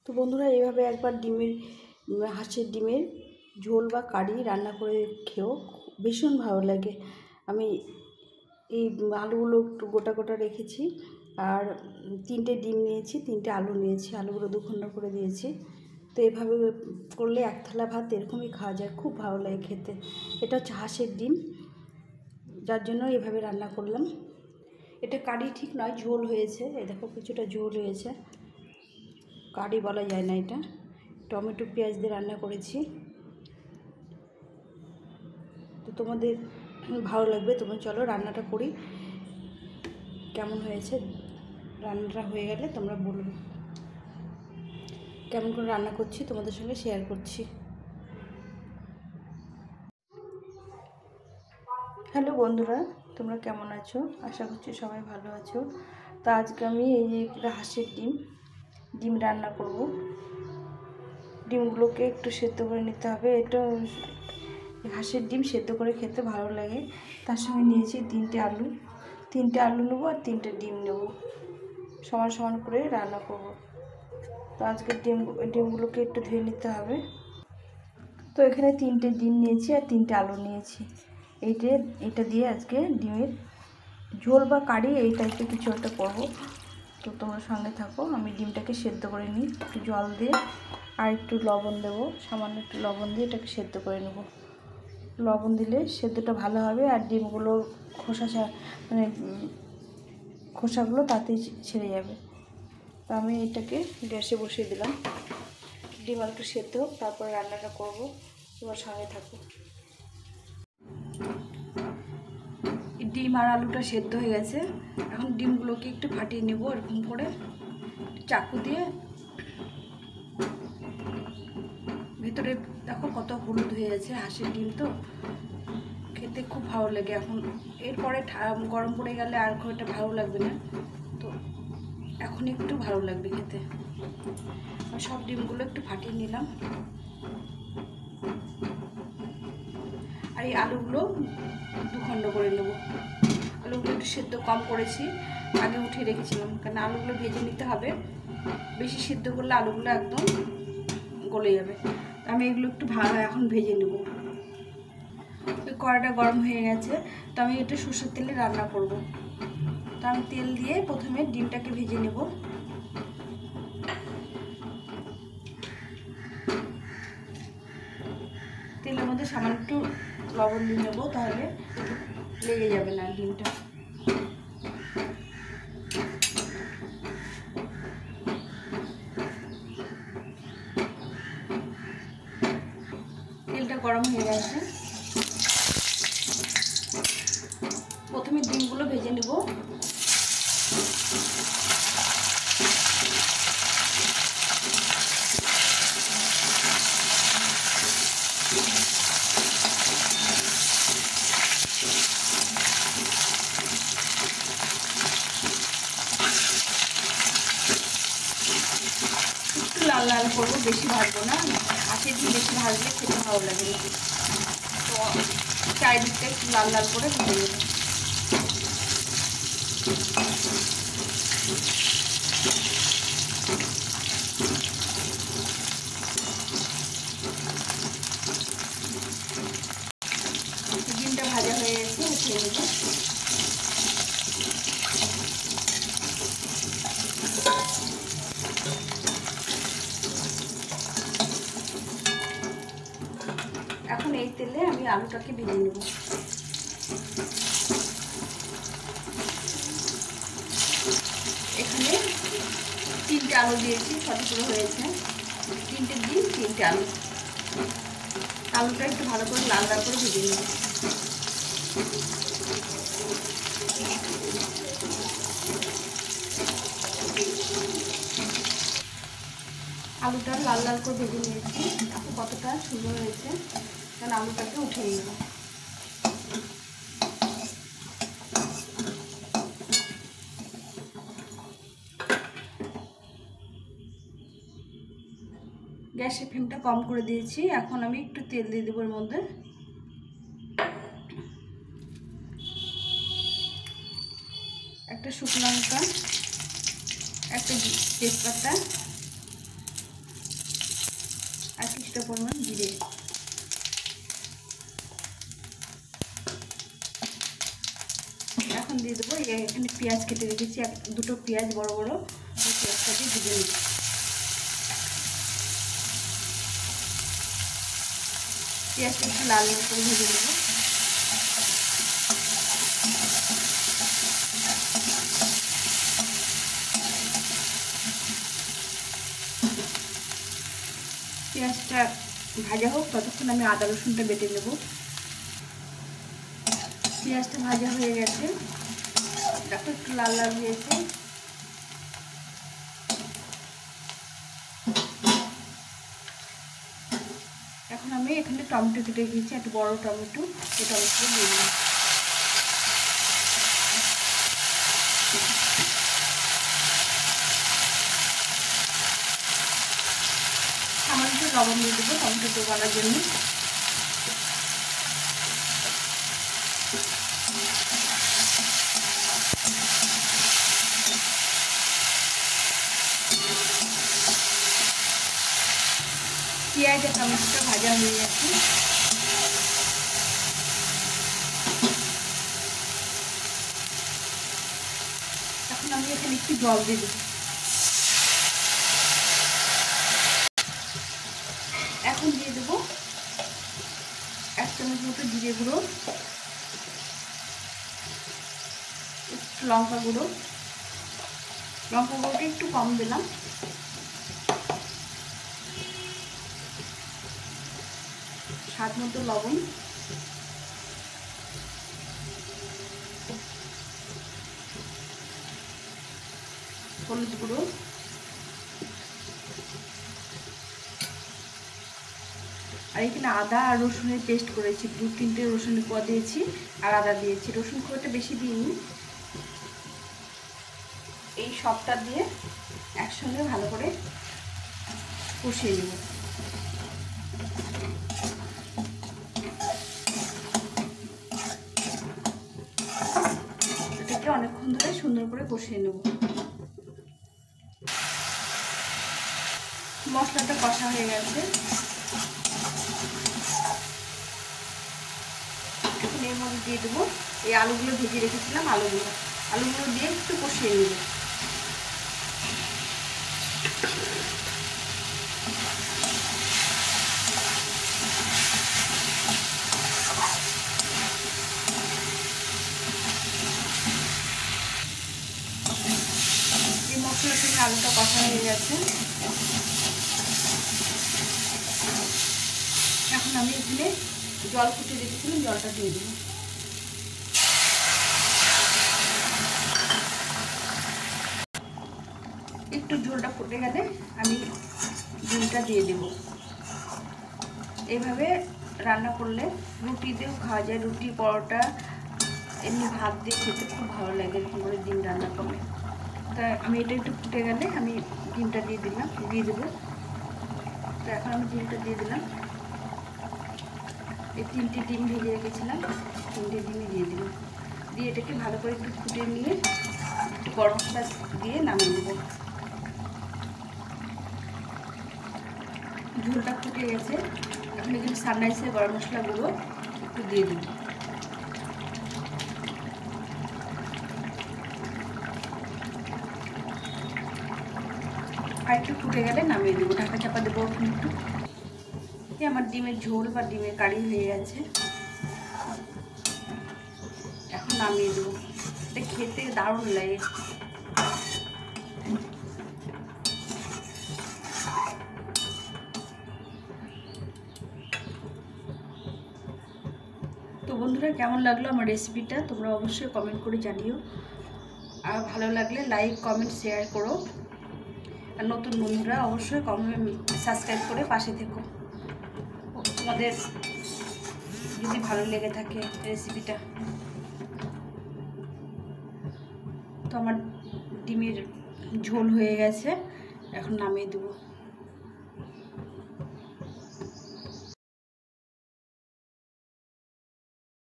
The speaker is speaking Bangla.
তো বন্ধুরা, এইভাবে একবার হাঁসের ডিমের ঝোল বা কারি রান্না করে খেয়েও ভীষণ ভালো লাগে। আমি এই আলুগুলো একটু গোটা গোটা রেখেছি, আর 3টে ডিম নিয়েছি, 3টে আলু নিয়েছি, আলুগুলো 2 খণ্ড করে দিয়েছি। তো এভাবে করলে এক থালা ভাত এরকমই খাওয়া যায়, খুব ভালো লাগে খেতে। এটা হচ্ছে হাঁসের ডিম, যার জন্য এভাবে রান্না করলাম। এটা কারি ঠিক নয়, ঝোল হয়েছে। এই দেখো কিছুটা ঝোল হয়েছে, কারি বলা যায় না। এটা টমেটো পেঁয়াজ দিয়ে রান্না করেছি। তো তোমাদের ভালো লাগবে। তোমরা চলো রান্নাটা করি, কেমন হয়েছে। রান্নাটা হয়ে গেলে তোমরা বলবে। কেমন করে রান্না করছি তোমাদের সঙ্গে শেয়ার করছি। হ্যালো বন্ধুরা, তোমরা কেমন আছো? আশা করছি সবাই ভালো আছো। তো আজকে আমি এই যে একটা হাঁসের ডিম রান্না করব। ডিমগুলোকে একটু সেদ্ধ করে নিতে হবে। এটা হাঁসের ডিম সেদ্ধ করে খেতে ভালো লাগে। তার সঙ্গে নিয়েছি 3টে আলু নেবো আর 3টে ডিম নেবো, সমান সমান করে রান্না করব। তো আজকে ডিমগুলোকে একটু ধুয়ে নিতে হবে। তো এখানে 3টে ডিম নিয়েছি আর 3টে আলু নিয়েছি। এইটা দিয়ে আজকে ডিমের ঝোল বা কারি এই টাইপের কিছু একটা করবো। তো তোমরা সঙ্গে থাকো। আমি ডিমটাকে সেদ্ধ করে নিই একটু জল দিয়ে, আর একটু লবণ দেবো, সামান্য একটু লবণ দিয়ে এটাকে সেদ্ধ করে নেব। লবণ দিলে সেদ্ধটা ভালো হবে, আর ডিমগুলো খোসাগুলো তাতেই ছেড়ে যাবে। তো আমি এটাকে গ্যাসে বসিয়ে দিলাম। ডিম আর একটু সেদ্ধ হোক, তারপরে রান্নাটা করবো। তোমার সঙ্গে থাকো। ডিম আর আলুটা সেদ্ধ হয়ে গেছে। এখন ডিমগুলোকে একটু ফাটিয়ে নেব এরকম করে চাকু দিয়ে। ভেতরে দেখো কত হলুদ হয়ে গেছে। হাঁসের ডিম তো খেতে খুব ভালো লাগে। এখন এরপরে গরম পড়ে গেলে আর খুব একটা ভালো লাগবে না, তো এখন একটু ভালো লাগবে খেতে। সব ডিমগুলো একটু ফাটিয়ে নিলাম। আর এই আলুগুলো 2 খণ্ড করে নেব। আলুগুলো একটু সেদ্ধ কম করেছি, আগে উঠিয়ে রেখেছিলাম, কারণ আলুগুলো ভেজে নিতে হবে। বেশি সেদ্ধ করলে আলুগুলো একদম গলে যাবে। আমি এগুলো একটু এখন ভেজে নেব। কড়াইটা গরম হয়ে গেছে, তো আমি এটা সরষের তেলে রান্না করব। তো আমি তেল দিয়ে প্রথমে ডিমটাকে ভেজে নেব। তেলের মধ্যে সামান্য একটু লবণ দিয়ে নেবো, তাহলে লেগে যাবে না ডিমটা। তেলটা গরম হয়ে গেছে, প্রথমে ডিমগুলো ভেজে নেব। একটু লাল লাল করবো, বেশি ভাজবো না। হাঁসের ডিম বেশি ভাজলে খেতে ভালো লাগে না। তো চারিদিকটা একটু লাল লাল করে ভেজে নেব। ডিমটা ভাজা হয়ে গেছে, উঠিয়ে নেব। এখন এই তেলে আমি আলুটাকে ভেজে নেব। এখানে 3টে আলু দিয়েছি, ছোটো হয়েছে। 3টে ডিম, 3টে আলু। আলুটা একটু ভালো করে লাল লাল করে ভেজে নেব। আলুটা লাল লাল করে ভেজে নিয়েছি। এখন কতটা সুন্দর হয়েছে, কারণ আলুটাকে উঠিয়ে নেব। গ্যাসের ফ্লেমটা কম করে দিয়েছি। এখন আমি একটু তেল দিয়ে দেবো এর মধ্যে। একটা শুকনো লঙ্কা, একটা তেজপাতা, কিছুটা পরিমাণ জিরে, এখন দিয়ে দেবো এখানে পেঁয়াজ কেটে রেখেছি, দুটো পেঁয়াজ বড় বড়, ওই পেঁয়াজটাকে ভেজে নিচ্ছি। পেঁয়াজটা একটু লাল লাল করে ভেজে নেব। পেঁয়াজটা ভাজা হোক ততক্ষণ আমি আদা রসুনটা বেটে নেব। পেঁয়াজটা ভাজা হয়ে গেছে, দেখো একটু লাল লাল হয়েছে। এখন আমি এখানে টমেটো কেটে রেখেছি, একটা বড় টমেটো, এই টমেটোটা দিয়ে দিলাম। সামান্য লবণ দিয়ে দেবো টমেটো গলার জন্য। পেঁয়াজ আর টমেটোটা ভাজা হয়ে গেছে, এখন আমি এখানে একটু জল দিয়ে দেবো। এখন দিয়ে দেবো 1 চামচ মতো জিরে গুঁড়ো, একটু লঙ্কা গুঁড়ো, লঙ্কা গুঁড়োটা একটু কম দিলাম, স্বাদ মতো লবণ, হলুদ গুঁড়ো, আর এখানে আদা আর রসুনের পেস্ট করেছি, 2-3টে রসুনের কোয়া দিয়েছি আর আদা দিয়েছি, রসুন খুব একটা বেশি দিইনি। এই সবটা দিয়ে একসঙ্গে ভালো করে কষিয়ে নেব। এটাকে অনেকক্ষণ ধরে সুন্দর করে কষিয়ে নেব। মশলাটা কষা হয়ে গেছে, এখন এর মধ্যে দিয়ে দেবো এই আলুগুলো ভেজে রেখেছিলাম, আলুগুলো দিয়ে একটু কষিয়ে নেব। এই মশলার সঙ্গে আলুটা কষা হয়ে গেছে, এখন আমি এখানে জল ফুটে রেখেছিলাম, জলটা দিয়ে দেবো। একটু ঝোলটা ফুটে গেলে আমি ডিমটা দিয়ে দেব। এইভাবে রান্না করলে রুটি দিয়েও খাওয়া যায়, রুটি পরোটা এমনি ভাত দিয়ে খেতে খুব ভালো লাগে এরকম করে ডিম রান্না করলে। তাই আমি এটা একটু ফুটে গেলে আমি ডিমটা দিয়ে দেবো। তো এখন আমি ডিমটা দিয়ে দিলাম, এই 3টে ডিম ভেজে রেখেছিলাম, 3টে ডিমই দিয়ে দিলাম, দিয়ে এটাকে ভালো করে একটু ফুটে নিয়ে একটু গরম মশলা দিয়ে নামিয়ে দেবো। ঝোলটা ফুটে গেছে, এখন এখানে সানরাইসের গরম মশলা গুঁড়ো একটু দিয়ে দেবো। আর একটু ফুটে গেলে নামিয়ে দেবো, ঢাকা চাপা দেবো একটু। আমার ডিমের ঝোল বা ডিমের কারি হয়ে গেছে, এখন নামিয়ে দেবো। এটা খেতে দারুণ লাগে। তো বন্ধুরা, কেমন লাগলো আমার রেসিপিটা তোমরা অবশ্যই কমেন্ট করে জানিও, আর ভালো লাগলে লাইক কমেন্ট শেয়ার করো, আর নতুন বন্ধুরা অবশ্যই সাবস্ক্রাইব করে পাশে থেকো। তোমাদের যদি ভালো লেগে থাকে রেসিপিটা। তো আমার ডিমের ঝোল হয়ে গেছে, এখন নামিয়ে দেবো।